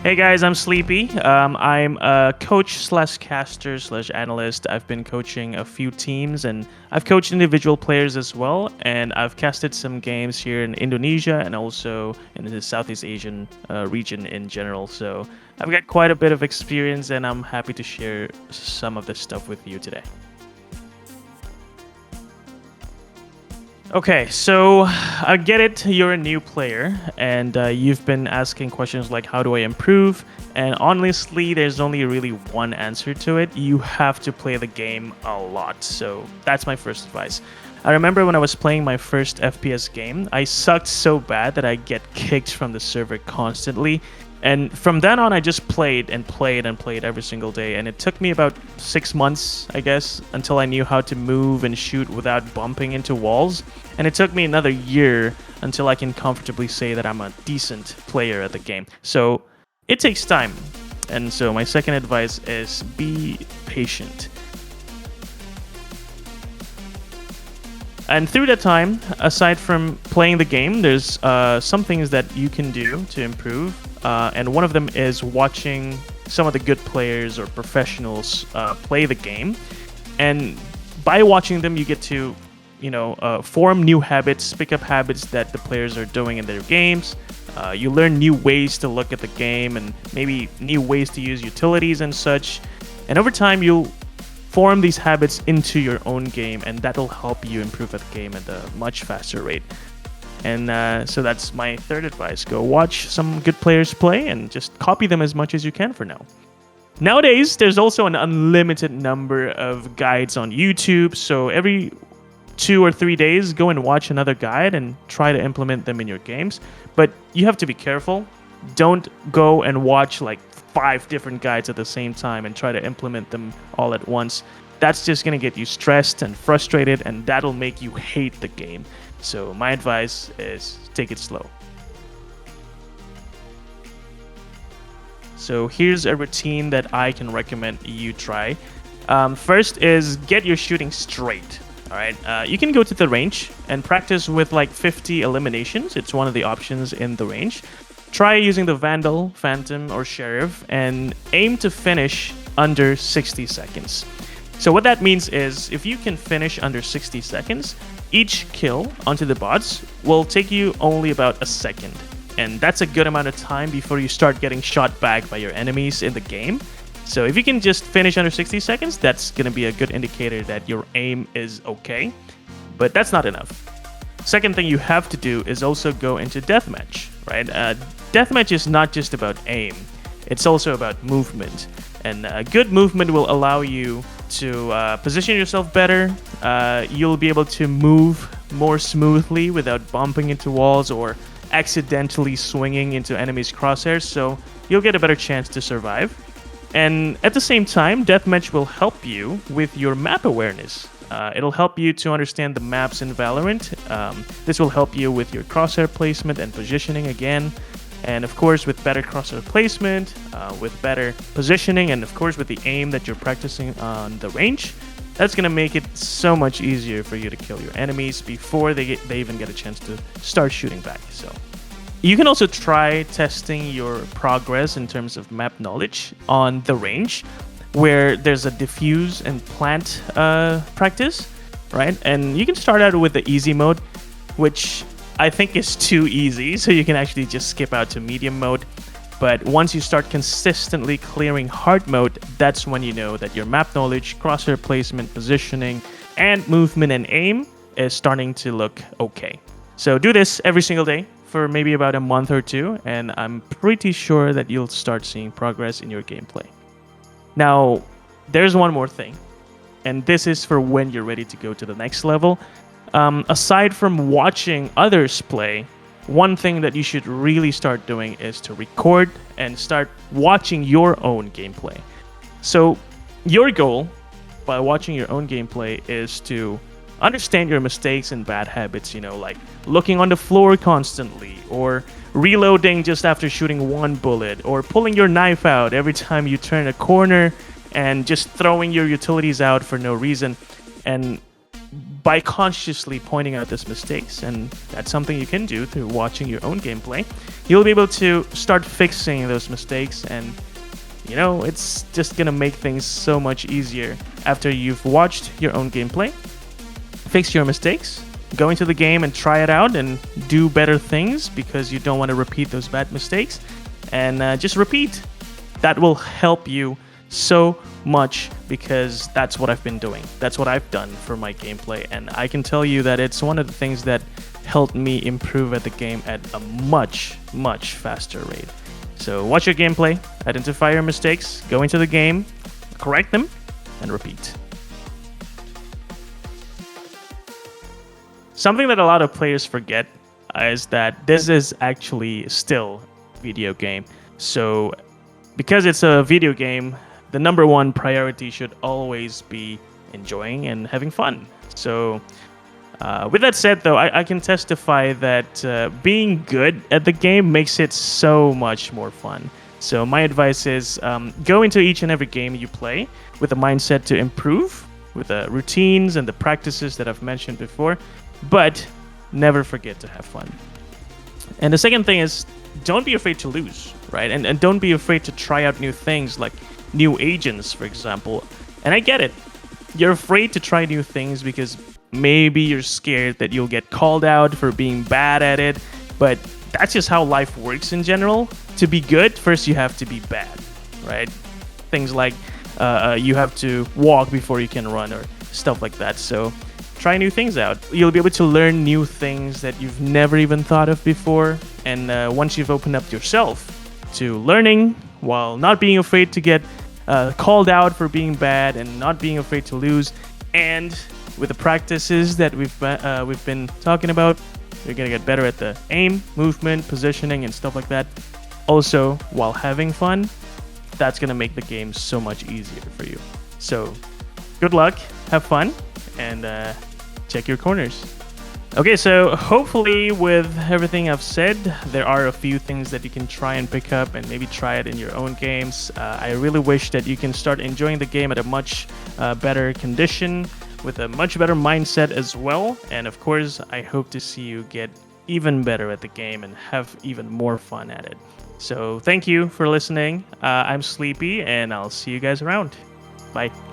Hey guys, I'm Sleepy. I'm a coach slash caster slash analyst. I've been coaching a few teams and I've coached individual players as well. And I've casted some games here in Indonesia and also in the Southeast Asian region in general. So I've got quite a bit of experience and I'm happy to share some of this stuff with you today. Okay, so I get it. You're a new player, and you've been asking questions like, "How do I improve?" And honestly, there's only really one answer to it. You have to play the game a lot. So that's my first advice. I remember when I was playing my first FPS game, I sucked so bad that I get kicked from the server constantly. And from then on, I just played and played and played every single day. And it took me about 6 months, I guess, until I knew how to move and shoot without bumping into walls. And it took me another year until I can comfortably say that I'm a decent player at the game. So it takes time. And so my second advice is be patient. And through that time, aside from playing the game, there's some things that you can do to improve. And one of them is watching some of the good players or professionals play the game. And by watching them, you get to, form new habits, pick up habits that the players are doing in their games. You learn new ways to look at the game and maybe new ways to use utilities and such. And over time, you'll form these habits into your own game, and that'll help you improve at the game at a much faster rate. And so that's my third advice. Go watch some good players play and just copy them as much as you can for now. Nowadays, there's also an unlimited number of guides on YouTube. So every 2 or 3 days, go and watch another guide and try to implement them in your games. But you have to be careful. Don't go and watch like 5 different guides at the same time and try to implement them all at once. That's just going to get you stressed and frustrated, and that'll make you hate the game. So my advice is take it slow. So here's a routine that I can recommend you try. First is get your shooting straight. All right, you can go to the range and practice with like 50 eliminations. It's one of the options in the range. Try using the Vandal, Phantom, or Sheriff and aim to finish under 60 seconds. So what that means is if you can finish under 60 seconds, each kill onto the bots will take you only about a second. And that's a good amount of time before you start getting shot back by your enemies in the game. So if you can just finish under 60 seconds, that's going to be a good indicator that your aim is okay. But that's not enough. Second thing you have to do is also go into deathmatch, right? Deathmatch is not just about aim. It's also about movement. And good movement will allow you to position yourself better. You'll be able to move more smoothly without bumping into walls or accidentally swinging into enemies' crosshairs, so you'll get a better chance to survive. And at the same time, deathmatch will help you with your map awareness. It'll help you to understand the maps in Valorant. This will help you with your crosshair placement and positioning again. And of course, with better crosshair placement, with better positioning, and of course with the aim that you're practicing on the range, that's going to make it so much easier for you to kill your enemies before they even get a chance to start shooting back. So you can also try testing your progress in terms of map knowledge on the range, where there's a diffuse and plant practice, right? And you can start out with the easy mode, which I think is too easy, so you can actually just skip out to medium mode. But once you start consistently clearing hard mode, that's when you know that your map knowledge, crosshair placement, positioning, and movement and aim is starting to look okay. So do this every single day for maybe about a month or two, and I'm pretty sure that you'll start seeing progress in your gameplay. Now, there's one more thing, and this is for when you're ready to go to the next level. Aside from watching others play, one thing that you should really start doing is to record and start watching your own gameplay. So your goal by watching your own gameplay is to understand your mistakes and bad habits, like looking on the floor constantly, or reloading just after shooting one bullet, or pulling your knife out every time you turn a corner, and just throwing your utilities out for no reason. And by consciously pointing out these mistakes, and that's something you can do through watching your own gameplay, you'll be able to start fixing those mistakes, and it's just gonna make things so much easier after you've watched your own gameplay, fix your mistakes, go into the game and try it out and do better things because you don't want to repeat those bad mistakes, and just repeat. That will help you so much because that's what I've been doing. That's what I've done for my gameplay, and I can tell you that it's one of the things that helped me improve at the game at a much, much faster rate. So watch your gameplay, identify your mistakes, go into the game, correct them, and repeat. Something that a lot of players forget is that this is actually still a video game. So because it's a video game, the number one priority should always be enjoying and having fun. So with that said, though, I can testify that being good at the game makes it so much more fun. So my advice is go into each and every game you play with a mindset to improve, with the routines and the practices that I've mentioned before, but never forget to have fun. And the second thing is, don't be afraid to lose, right? And don't be afraid to try out new things, like new agents, for example. And I get it. You're afraid to try new things because maybe you're scared that you'll get called out for being bad at it, but that's just how life works in general. To be good, first you have to be bad, right? Things like you have to walk before you can run or stuff like that. So try new things out. You'll be able to learn new things that you've never even thought of before. And once you've opened up yourself to learning while not being afraid to get called out for being bad and not being afraid to lose, and with the practices that we've been talking about, you're gonna get better at the aim, movement, positioning, and stuff like that. Also, while having fun, that's gonna make the game so much easier for you. So, good luck, have fun, and check your corners. Okay, so hopefully with everything I've said, there are a few things that you can try and pick up and maybe try it in your own games. I really wish that you can start enjoying the game at a much better condition, with a much better mindset as well. And of course, I hope to see you get even better at the game and have even more fun at it. So thank you for listening. I'm Sleepy, and I'll see you guys around. Bye.